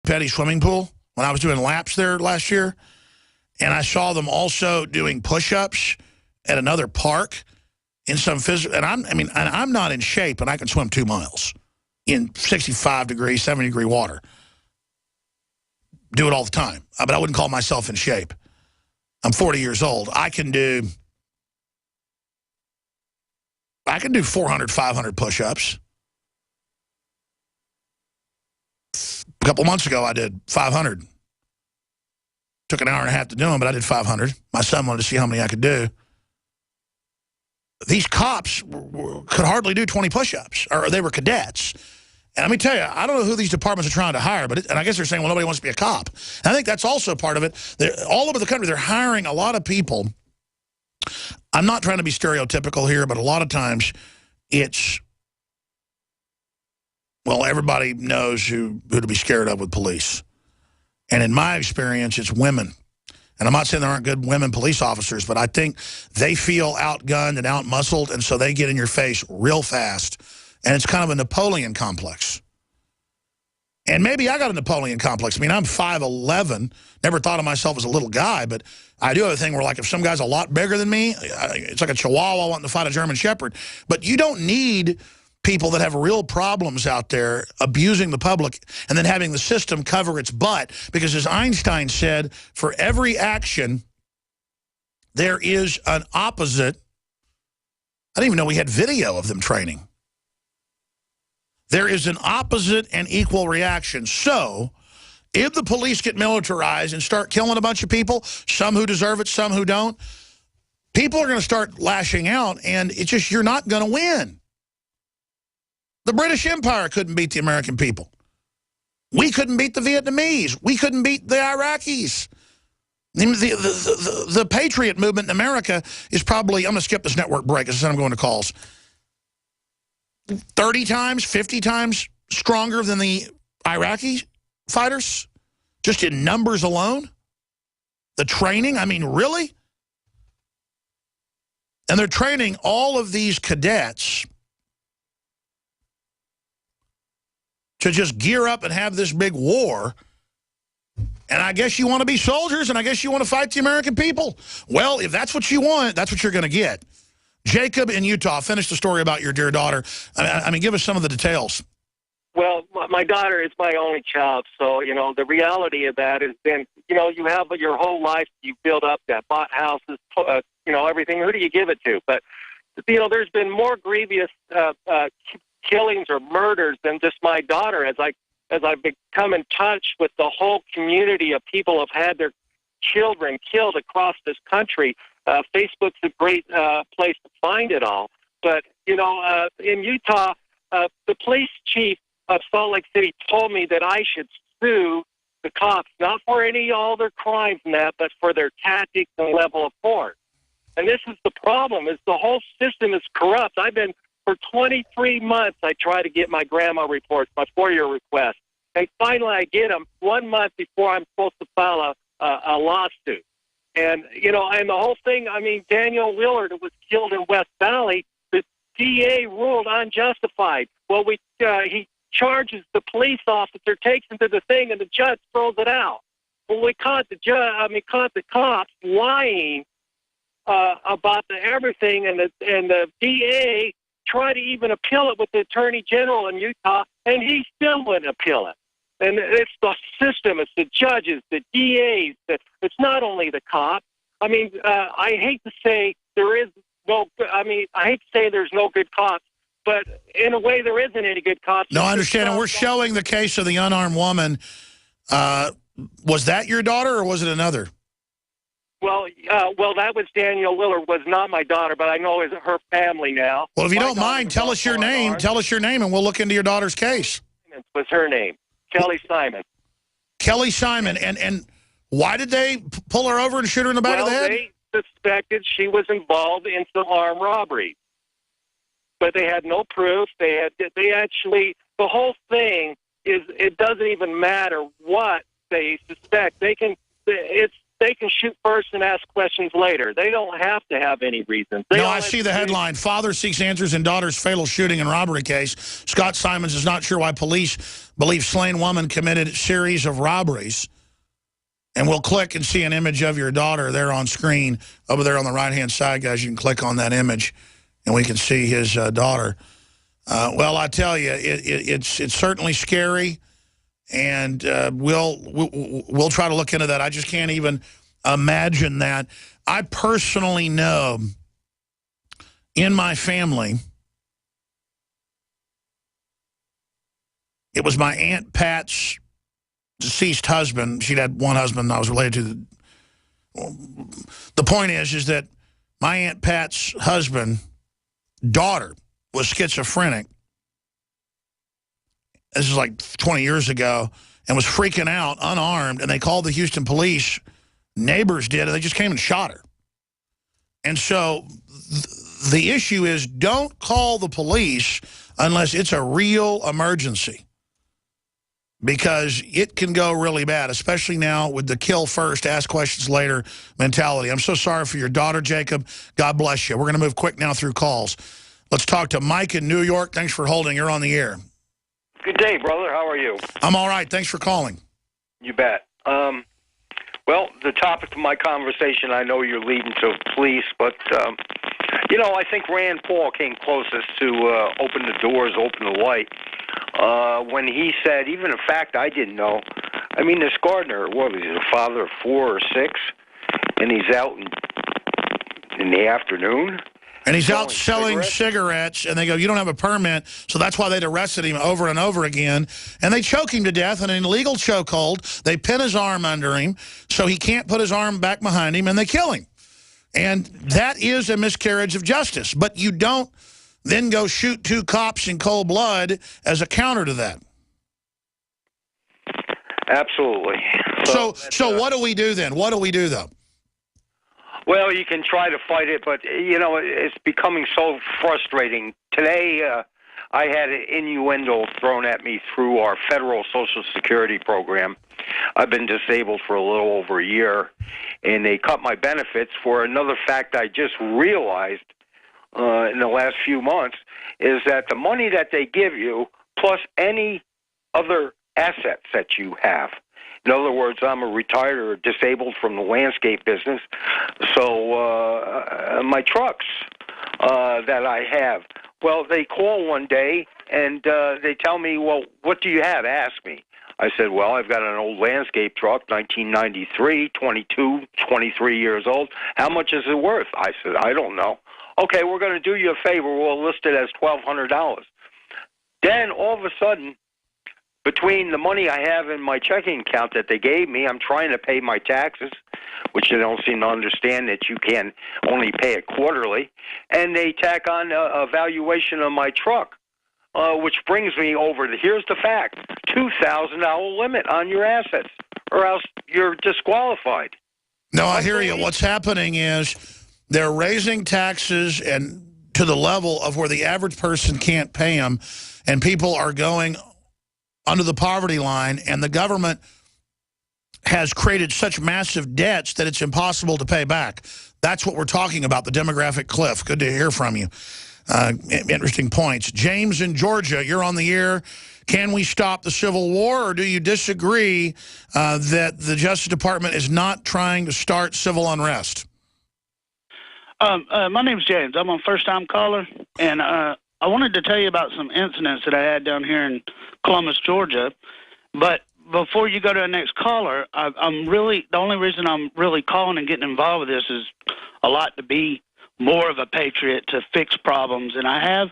Petty swimming pool when I was doing laps there last year, and I saw them also doing push-ups at another park in some physical. And I'm not in shape, and I can swim 2 miles in 65-degree, 70-degree water. Do it all the time, but I wouldn't call myself in shape. I'm 40 years old. I can do 400, 500 push-ups. A couple months ago, I did 500. Took an hour and a half to do them, but I did 500. My son wanted to see how many I could do. These cops could hardly do 20 push-ups, or they were cadets. And let me tell you, I don't know who these departments are trying to hire, and I guess they're saying, well, nobody wants to be a cop. And I think that's also part of it. All over the country, they're hiring a lot of people. I'm not trying to be stereotypical here, but a lot of times it's, well, everybody knows who to be scared of with police. And in my experience, it's women. And I'm not saying there aren't good women police officers, but I think they feel outgunned and outmuscled, and so they get in your face real fast. And it's kind of a Napoleon complex. And maybe I got a Napoleon complex. I mean, I'm 5'11", never thought of myself as a little guy, but I do have a thing where, like, if some guy's a lot bigger than me, it's like a Chihuahua wanting to fight a German Shepherd. But you don't need people that have real problems out there abusing the public and then having the system cover its butt. Because as Einstein said, for every action, there is an opposite. I didn't even know we had video of them training. There is an opposite and equal reaction. So if the police get militarized and start killing a bunch of people, some who deserve it, some who don't, people are going to start lashing out, and it's just, you're not going to win. The British Empire couldn't beat the American people. We couldn't beat the Vietnamese. We couldn't beat the Iraqis. The Patriot movement in America is probably, I'm going to skip this network break, as I'm going to calls, 30 times, 50 times stronger than the Iraqi fighters, just in numbers alone. The training, I mean, really? And they're training all of these cadets to just gear up and have this big war. And I guess you want to be soldiers, and I guess you want to fight the American people. Well, if that's what you want, that's what you're going to get. Jacob in Utah, finish the story about your dear daughter. I mean, give us some of the details. Well, my daughter is my only child, so, you know, the reality of that has been, you know, you have your whole life, you build up that, bought houses, you know, everything. Who do you give it to? But, you know, there's been more grievous killings or murders than just my daughter. As I've become in touch with the whole community of people who have had their children killed across this country, Facebook's a great place to find it all. But, you know, in Utah, the police chief of Salt Lake City told me that I should sue the cops, not for all their crimes and that, but for their tactics and level of force. And this is the problem, is the whole system is corrupt. For 23 months, I try to get my grandma reports, my FOIA request. And finally, I get them 1 month before I'm supposed to file a lawsuit. And, you know, and the whole thing, I mean, Daniel Willard was killed in West Valley. The DA ruled unjustified. Well, he charges the police officer, takes him to the thing, and the judge throws it out. Well, we caught the cops lying about everything, and the DA tried to even appeal it with the Attorney General in Utah, and he still wouldn't appeal it. And it's the system, it's the judges, the DAs, it's not only the cops. I mean, I hate to say there's no good cops, but in a way there isn't any good cops. No, I understand, and we're showing the case of the unarmed woman. Was that your daughter, or was it another? Well, that was Daniel Willard, was not my daughter, but I know it's her family now. Well, if you don't mind, tell us your name. Tell us your name, and we'll look into your daughter's case. Was her name. Kelly Simon. Kelly Simon. And why did they pull her over and shoot her in the back of the head? They suspected she was involved in some armed robbery. But they had no proof. The whole thing is, it doesn't even matter what they suspect. They can shoot first and ask questions later. They don't have to have any reason. I see the headline, Father Seeks Answers in Daughter's Fatal Shooting and Robbery Case. Scott Simons is not sure why police believe slain woman committed a series of robberies. And we'll click and see an image of your daughter there on screen. Over there on the right-hand side, guys, you can click on that image, and we can see his daughter. Well, I tell you, it's certainly scary, and we'll try to look into that. I just can't even imagine that. I personally know in my family, it was my Aunt Pat's deceased husband. She'd had one husband I was related to. The point is that my Aunt Pat's husband, daughter, was schizophrenic. This is like 20 years ago, and was freaking out, unarmed, and they called the Houston police. Neighbors did, and they just came and shot her. And so the issue is, don't call the police unless it's a real emergency, because it can go really bad, especially now with the kill first, ask questions later mentality. I'm so sorry for your daughter, Jacob. God bless you. We're going to move quick now through calls. Let's talk to Mike in New York. Thanks for holding. You're on the air. Good day, brother. How are you? I'm all right. Thanks for calling. You bet. Well, the topic of my conversation, I know you're leading to police, but, I think Rand Paul came closest to open the doors, open the light, when he said, even a fact I didn't know, I mean, this Gardner, what was he, the father of 4 or 6, and he's out in the afternoon? And he's out selling cigarettes, and they go, you don't have a permit, so that's why they'd arrested him over and over again. And they choke him to death in an illegal chokehold. They pin his arm under him so he can't put his arm back behind him, and they kill him. And that is a miscarriage of justice. But you don't then go shoot 2 cops in cold blood as a counter to that. Absolutely. So what do we do then? What do we do, though? Well, you can try to fight it, but, it's becoming so frustrating. Today, I had an innuendo thrown at me through our federal Social Security program. I've been disabled for a little over a year, and they cut my benefits for another fact I just realized in the last few months, is that the money that they give you, plus any other assets that you have. In other words, I'm a retired or disabled from the landscape business, so my trucks that I have, well, they call one day and they tell me, well, what do you have? Ask me. I said, well, I've got an old landscape truck, 1993, 23 years old. How much is it worth? I said, I don't know. Okay, we're going to do you a favor. We'll list it as $1,200. Then all of a sudden, between the money I have in my checking account that they gave me, I'm trying to pay my taxes, which they don't seem to understand that you can only pay it quarterly, and they tack on a valuation of my truck, which brings me over to, here's the fact, $2,000 limit on your assets, or else you're disqualified. No, I hear you. What's happening is they're raising taxes and to the level of where the average person can't pay them, and people are going under the poverty line, and the government has created such massive debts that it's impossible to pay back. That's what we're talking about, the demographic cliff. Good to hear from you. Interesting points. James in Georgia, you're on the air. Can we stop the Civil War, or do you disagree that the Justice Department is not trying to start civil unrest? My name's James. I'm a first-time caller, and I wanted to tell you about some incidents that I had down here in Columbus, Georgia. But before you go to the next caller, the only reason I'm really calling and getting involved with this is a lot to be more of a patriot to fix problems. And I have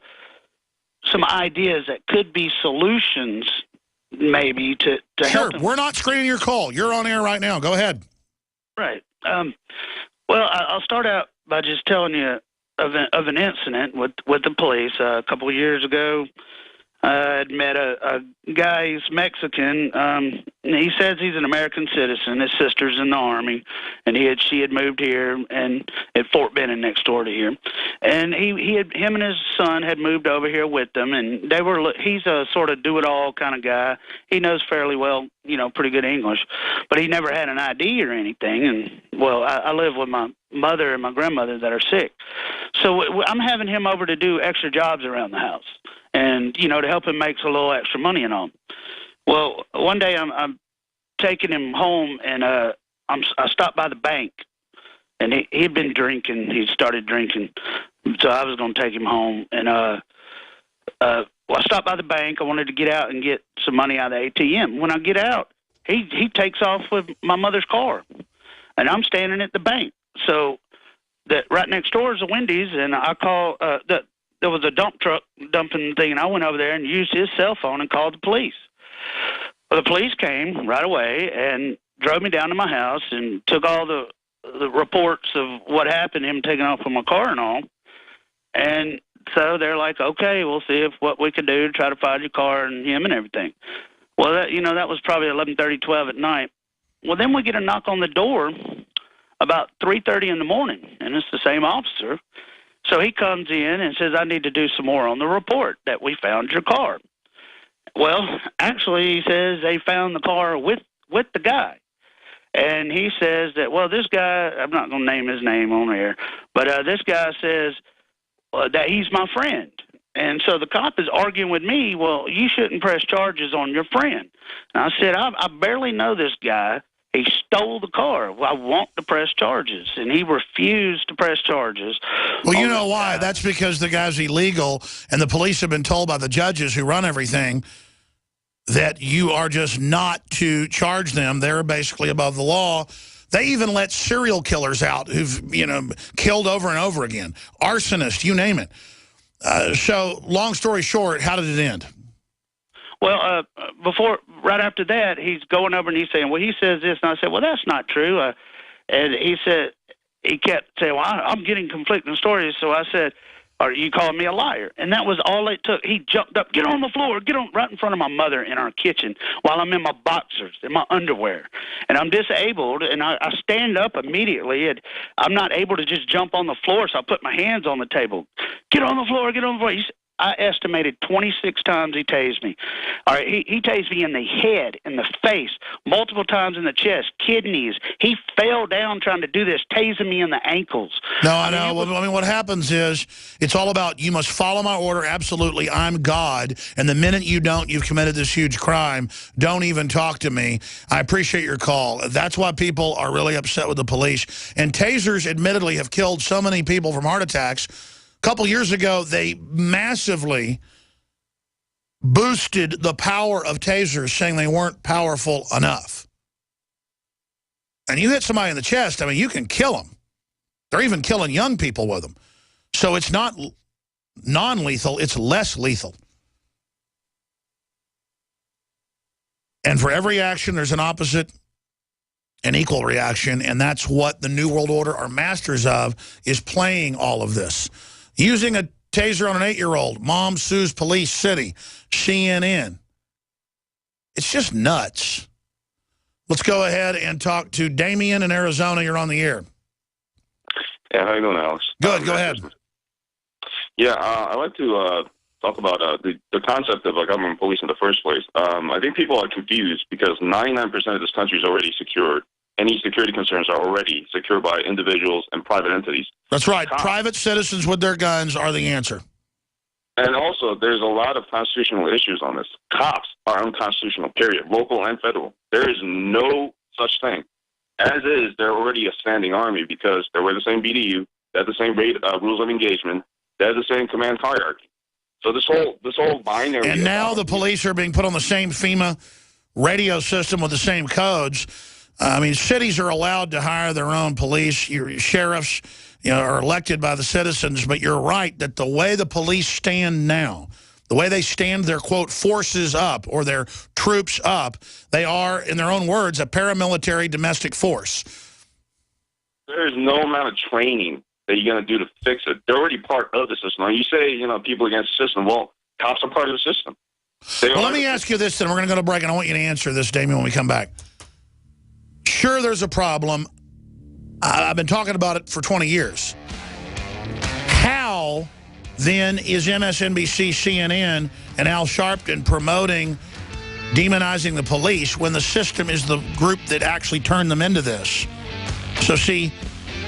some ideas that could be solutions maybe to help them. We're not screening your call. You're on air right now. Go ahead. Right. Well, I'll start out by just telling you of an incident with the police. A couple of years ago, I'd met a guy, he's Mexican. He says he's an American citizen. His sister's in the Army, and she had moved here and at Fort Benning next door to here. And him and his son had moved over here with them, and he's a sort of do-it-all kind of guy. He knows fairly well, pretty good English, but he never had an ID or anything. And, well, I live with my mother and my grandmother that are sick. So I'm having him over to do extra jobs around the house and, to help him make a little extra money and all. Well, one day I'm taking him home, and I stopped by the bank, and he'd been drinking. He started drinking, so I was going to take him home. And I stopped by the bank. I wanted to get out and get some money out of the ATM. When I get out, he takes off with my mother's car, and I'm standing at the bank. So that right next door is a Wendy's, and I call there was a dump truck dumping thing, and I went over there and used his cell phone and called the police. Well, the police came right away and drove me down to my house and took all the reports of what happened, him taking off with my car and all. And so they're like, okay, we'll see what we can do to try to find your car and him and everything. Well, that was probably 11:30, 12 at night. Well, then we get a knock on the door about 3:30 in the morning, and it's the same officer. So he comes in and says, I need to do some more on the report that we found your car. Well, actually, he says they found the car with the guy. And he says that, well, this guy, I'm not going to name his name on air, but this guy says that he's my friend. And so the cop is arguing with me, well, you shouldn't press charges on your friend. And I said, I barely know this guy. He stole the car. Well, I want to press charges. And he refused to press charges. Well, you know why? That's because the guy's illegal, and the police have been told by the judges who run everything that you are just not to charge them. They're basically above the law. They even let serial killers out who've, killed over and over again. Arsonists, you name it. So, long story short, how did it end? Well, right after that, he's going over and he's saying, well, he says this. And I said, well, that's not true. And he kept saying, well, I'm getting conflicting stories. So I said, are you calling me a liar? And that was all it took. He jumped up, get on the floor, get on right in front of my mother in our kitchen while I'm in my boxers, in my underwear. And I'm disabled, and I stand up immediately, and I'm not able to just jump on the floor, so I put my hands on the table. Get on the floor, get on the floor. I estimated 26 times he tased me. All right, he tased me in the head, in the face, multiple times in the chest, kidneys. He fell down trying to do this, tasing me in the ankles. No, I know. What happens is it's all about you must follow my order. Absolutely, I'm God. And the minute you don't, you've committed this huge crime. Don't even talk to me. I appreciate your call. That's why people are really upset with the police. And tasers, admittedly, have killed so many people from heart attacks. A couple years ago, they massively boosted the power of tasers, saying they weren't powerful enough. And you hit somebody in the chest, I mean, you can kill them. They're even killing young people with them. So it's not non-lethal, it's less lethal. And for every action, there's an opposite and equal reaction, and that's what the New World Order are masters of, is playing all of this. Using a taser on an 8-year-old. Mom sues police city. CNN. It's just nuts. Let's go ahead and talk to Damien in Arizona. You're on the air. Yeah, how you doing, Alex? Good, go ahead. Yeah, I'd like to talk about the concept of government police in the first place. I think people are confused because 99% of this country is already secured. Any security concerns are already secured by individuals and private entities. That's right. Private citizens with their guns are the answer. And also, there's a lot of constitutional issues on this. Cops are unconstitutional, period, local and federal. There is no such thing. As is, they're already a standing army because they wear the same BDU, they have the same rules of engagement, they have the same command hierarchy. So this whole binary... And now the police are being put on the same FEMA radio system with the same codes. I mean, cities are allowed to hire their own police. Your sheriffs, are elected by the citizens. But you're right that the way the police stand now, the way they stand their, quote, forces up or their troops up, they are, in their own words, a paramilitary domestic force. There is no amount of training that you're going to do to fix it. They're already part of the system. Now, you say, people against the system. Well, cops are part of the system. Well, let me ask you this, then. We're going to go to break, and I want you to answer this, Damien, when we come back. Sure, there's a problem. I've been talking about it for 20 years. How, then, is MSNBC, CNN, and Al Sharpton promoting demonizing the police when the system is the group that actually turned them into this? So, see,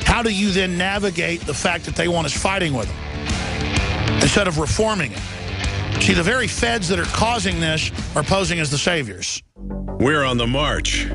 how do you then navigate the fact that they want us fighting with them instead of reforming it? See, the very feds that are causing this are posing as the saviors. We're on the march.